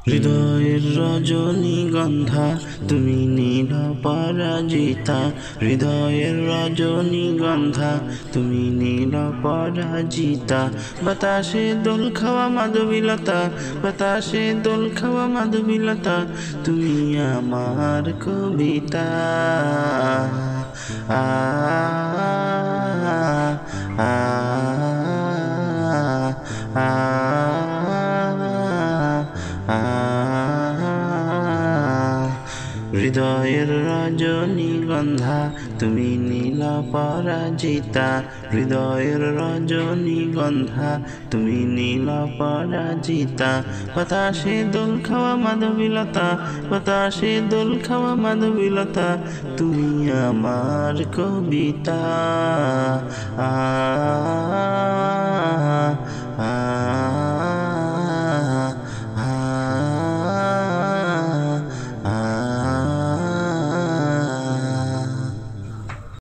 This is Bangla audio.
হৃদয়ের রজনীগন্ধা তুমি নীল পরাজিতা, হৃদয়ের রজনীগন্ধা তুমি নীল পরাজিতা। বাতাসে দোল খাওয়া মাধবীলতা, বাতাসে দোল খাওয়া মাধবীলতা, তুমি আমার কবিতা। আ আ আ হৃদয়ের রজনীগন্ধা তুমি নীল পরাজিতা, হৃদয়ের রজনীগন্ধা তুমি নীল পরাজিতা। বাতাসে দোল খাওয়া মাধবীলতা, বাতাসে দোল খাওয়া মাধবীলতা, তুমি আমার কবিতা। আ